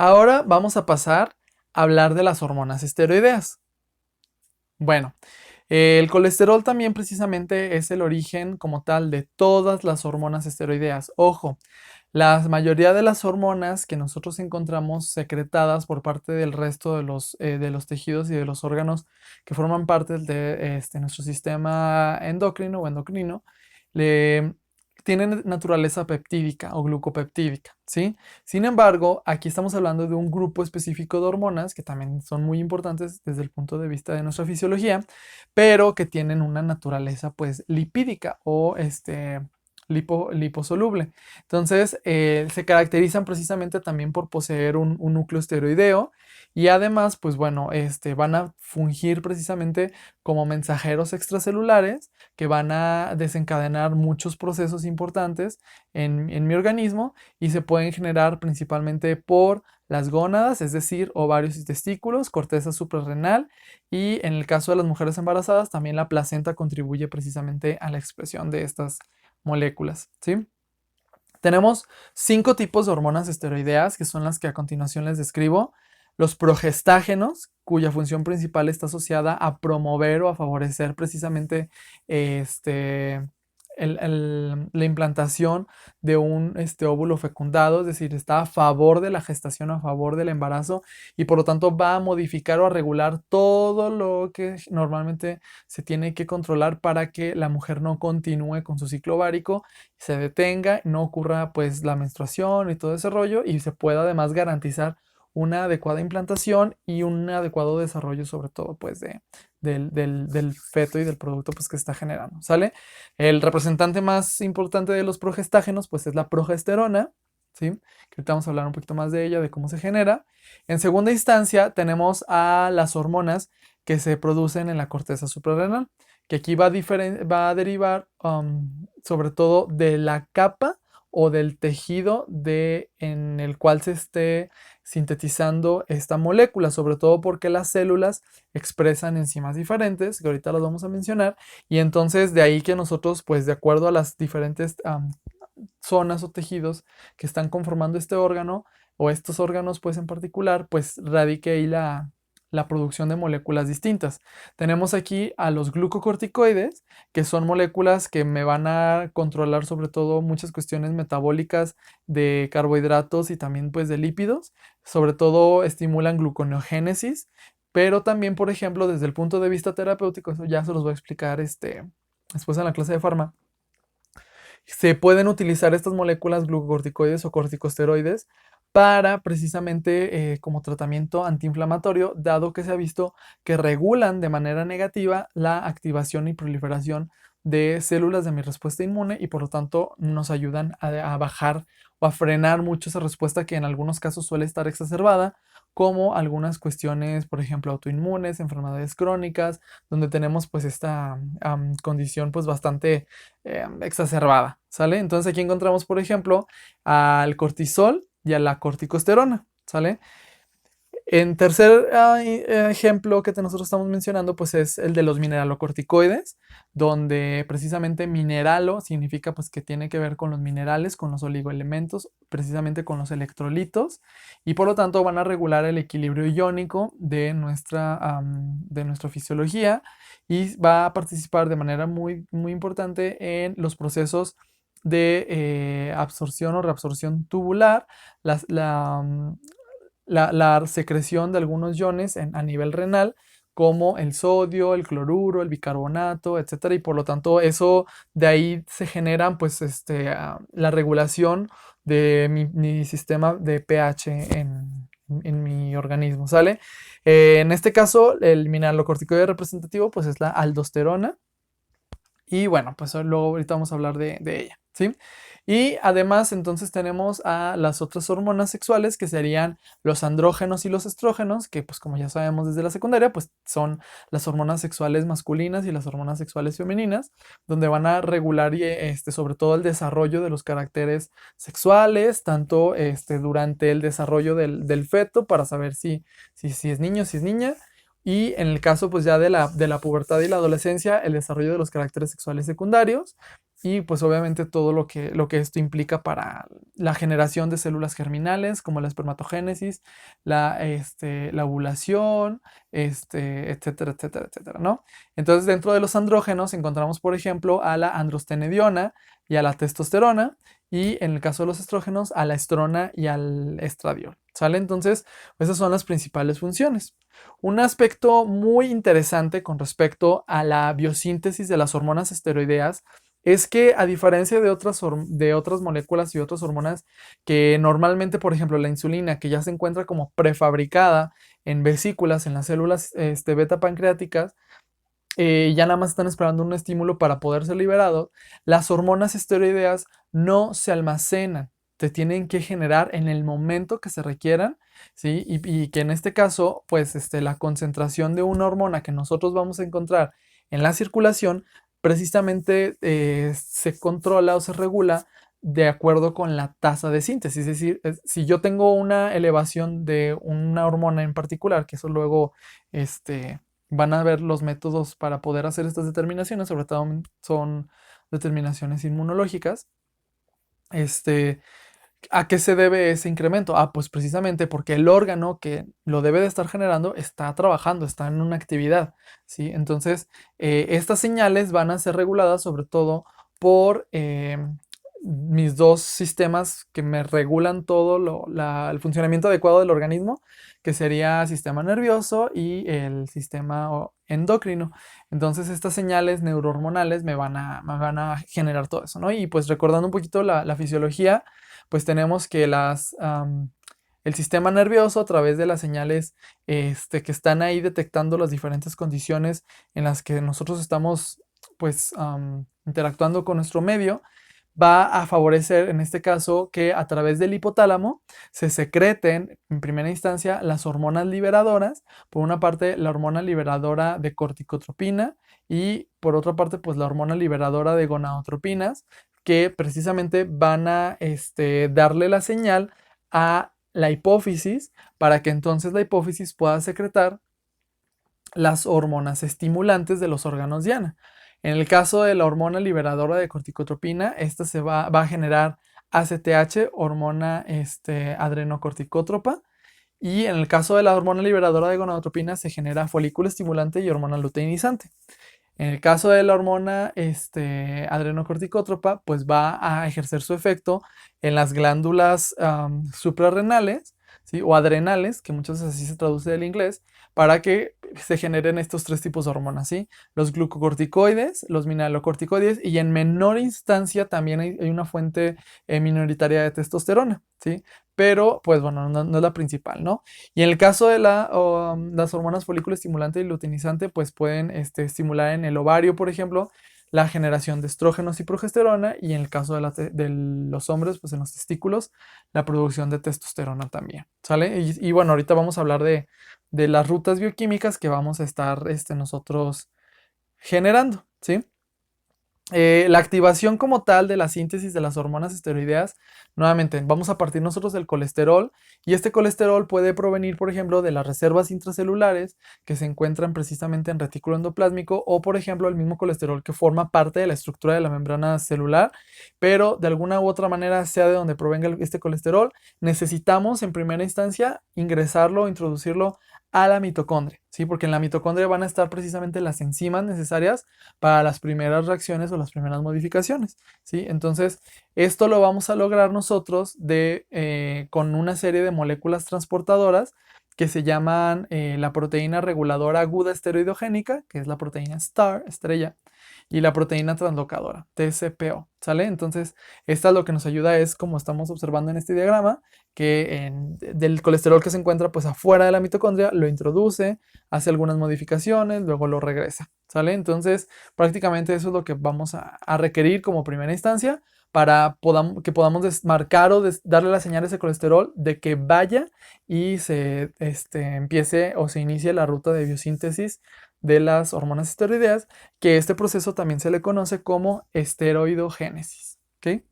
Ahora vamos a pasar a hablar de las hormonas esteroideas. Bueno, el colesterol también precisamente es el origen como tal de todas las hormonas esteroideas. Ojo, la mayoría de las hormonas que nosotros encontramos secretadas por parte del resto de los tejidos y de los órganos que forman parte de nuestro sistema endocrino o endocrino, le, tienen naturaleza peptídica o glucopeptídica, ¿sí? Sin embargo, aquí estamos hablando de un grupo específico de hormonas que también son muy importantes desde el punto de vista de nuestra fisiología, pero que tienen una naturaleza pues lipídica o liposoluble. Entonces, se caracterizan precisamente también por poseer un núcleo esteroideo y además, pues bueno, van a fungir precisamente como mensajeros extracelulares que van a desencadenar muchos procesos importantes en mi organismo y se pueden generar principalmente por las gónadas, es decir, ovarios y testículos, corteza suprarrenal y en el caso de las mujeres embarazadas, también la placenta contribuye precisamente a la expresión de estas moléculas, ¿sí? Tenemos 5 tipos de hormonas esteroideas, que son las que a continuación les describo. Los progestágenos, cuya función principal está asociada a promover o a favorecer precisamente este, la implantación de un óvulo fecundado, es decir, está a favor de la gestación, a favor del embarazo y por lo tanto va a modificar o a regular todo lo que normalmente se tiene que controlar para que la mujer no continúe con su ciclo ovárico, se detenga, no ocurra pues la menstruación y todo ese rollo y se pueda además garantizar una adecuada implantación y un adecuado desarrollo sobre todo pues del feto y del producto pues que está generando, ¿sale? El representante más importante de los progestágenos pues es la progesterona, ¿sí? Que ahorita vamos a hablar un poquito más de ella, de cómo se genera. En segunda instancia tenemos a las hormonas que se producen en la corteza suprarrenal, que aquí va a derivar sobre todo de la capa o del tejido en el cual se esté sintetizando esta molécula, sobre todo porque las células expresan enzimas diferentes, que ahorita las vamos a mencionar, y entonces de ahí que nosotros, pues de acuerdo a las diferentes zonas o tejidos que están conformando este órgano, o estos órganos pues en particular, pues radique ahí la producción de moléculas distintas. Tenemos aquí a los glucocorticoides, que son moléculas que me van a controlar sobre todo muchas cuestiones metabólicas de carbohidratos y también pues de lípidos, sobre todo estimulan gluconeogénesis, pero también, por ejemplo, desde el punto de vista terapéutico, eso ya se los voy a explicar después en la clase de farma, se pueden utilizar estas moléculas glucocorticoides o corticosteroides para precisamente como tratamiento antiinflamatorio, dado que se ha visto que regulan de manera negativa la activación y proliferación de células de mi respuesta inmune y por lo tanto nos ayudan a bajar o a frenar mucho esa respuesta que en algunos casos suele estar exacerbada, como algunas cuestiones, por ejemplo, autoinmunes, enfermedades crónicas, donde tenemos pues esta condición pues bastante exacerbada, ¿sale? Entonces aquí encontramos, por ejemplo, al cortisol y a la corticosterona, ¿sale? En tercer ejemplo que nosotros estamos mencionando, pues es el de los mineralocorticoides, donde precisamente mineralo significa pues que tiene que ver con los minerales, con los oligoelementos, precisamente con los electrolitos, y por lo tanto van a regular el equilibrio iónico de nuestra fisiología y va a participar de manera muy, muy importante en los procesos de absorción o reabsorción tubular, las, la secreción de algunos iones a nivel renal, como el sodio, el cloruro, el bicarbonato, etcétera, y por lo tanto eso de ahí se generan pues la regulación de mi sistema de pH en mi organismo, ¿sale? En este caso, el mineralocorticoide representativo pues es la aldosterona, y bueno, pues luego ahorita vamos a hablar de ella, ¿sí? Y además entonces tenemos a las otras hormonas sexuales que serían los andrógenos y los estrógenos, que pues como ya sabemos desde la secundaria, pues son las hormonas sexuales masculinas y las hormonas sexuales femeninas, donde van a regular y sobre todo el desarrollo de los caracteres sexuales, tanto durante el desarrollo del feto para saber si es niño, si es niña, y en el caso pues ya de la pubertad y la adolescencia, el desarrollo de los caracteres sexuales secundarios. y pues obviamente todo lo que esto implica para la generación de células germinales, como la espermatogénesis, la ovulación, etcétera, etcétera, etcétera, ¿no? Entonces, dentro de los andrógenos encontramos, por ejemplo, a la androstenediona y a la testosterona, y en el caso de los estrógenos, a la estrona y al estradiol, ¿sale? Entonces, esas son las principales funciones. Un aspecto muy interesante con respecto a la biosíntesis de las hormonas esteroideas es que, a diferencia de otras moléculas y otras hormonas que normalmente, por ejemplo, la insulina, que ya se encuentra como prefabricada en vesículas, en las células beta pancreáticas, ya nada más están esperando un estímulo para poder ser liberados, las hormonas esteroideas no se almacenan, te tienen que generar en el momento que se requieran, ¿sí? Y que en este caso, pues la concentración de una hormona que nosotros vamos a encontrar en la circulación, precisamente se controla o se regula de acuerdo con la tasa de síntesis. Es decir, si yo tengo una elevación de una hormona en particular, que eso luego, van a ver los métodos para poder hacer estas determinaciones, sobre todo son determinaciones inmunológicas. Este, ¿A qué se debe ese incremento? Ah, pues precisamente porque el órgano que lo debe de estar generando está trabajando, está en una actividad, ¿sí? Entonces, estas señales van a ser reguladas sobre todo por mis dos sistemas que me regulan todo el funcionamiento adecuado del organismo, que sería el sistema nervioso y el sistema endocrino. Entonces, estas señales neurohormonales me van a generar todo eso, ¿no? Y pues recordando un poquito la fisiología, pues tenemos que el sistema nervioso, a través de las señales que están ahí detectando las diferentes condiciones en las que nosotros estamos, pues, interactuando con nuestro medio, va a favorecer en este caso que a través del hipotálamo se secreten en primera instancia las hormonas liberadoras. Por una parte, la hormona liberadora de corticotropina, y por otra parte, pues la hormona liberadora de gonadotropinas, que precisamente van a darle la señal a la hipófisis para que entonces la hipófisis pueda secretar las hormonas estimulantes de los órganos diana. En el caso de la hormona liberadora de corticotropina, esta va a generar ACTH, hormona adrenocorticótropa, y en el caso de la hormona liberadora de gonadotropina se genera folículo estimulante y hormona luteinizante. En el caso de la hormona adrenocorticótropa, pues va a ejercer su efecto en las glándulas suprarrenales, ¿sí? O adrenales, que muchas veces así se traduce del inglés, para que se generen estos tres tipos de hormonas, ¿sí? Los glucocorticoides, los mineralocorticoides, y en menor instancia también hay una fuente minoritaria de testosterona, ¿sí? Pero, pues bueno, no es la principal, ¿no? Y en el caso de las hormonas folículo estimulante y luteinizante, pues pueden estimular en el ovario, por ejemplo, la generación de estrógenos y progesterona, y en el caso de los hombres, pues en los testículos, la producción de testosterona también, ¿sale? Y bueno, ahorita vamos a hablar de las rutas bioquímicas que vamos a estar nosotros generando, ¿sí? La activación como tal de la síntesis de las hormonas esteroideas, nuevamente, vamos a partir nosotros del colesterol, y este colesterol puede provenir, por ejemplo, de las reservas intracelulares que se encuentran precisamente en retículo endoplásmico, o por ejemplo, el mismo colesterol que forma parte de la estructura de la membrana celular, pero de alguna u otra manera, sea de donde provenga este colesterol, necesitamos en primera instancia ingresarlo, introducirlo a la mitocondria, ¿sí? Porque en la mitocondria van a estar precisamente las enzimas necesarias para las primeras reacciones o las primeras modificaciones, ¿sí? Entonces, esto lo vamos a lograr nosotros con una serie de moléculas transportadoras que se llaman la proteína reguladora aguda esteroidogénica, que es la proteína STAR, estrella, y la proteína translocadora, TCPO, ¿sale? Entonces, esta lo que nos ayuda es, como estamos observando en este diagrama, que del colesterol que se encuentra pues afuera de la mitocondria, lo introduce, hace algunas modificaciones, luego lo regresa, ¿sale? Entonces, prácticamente eso es lo que vamos a requerir como primera instancia para que podamos desmarcar o darle la señal a ese colesterol de que vaya y se empiece o se inicie la ruta de biosíntesis de las hormonas esteroideas, que este proceso también se le conoce como esteroidogénesis, ¿ok?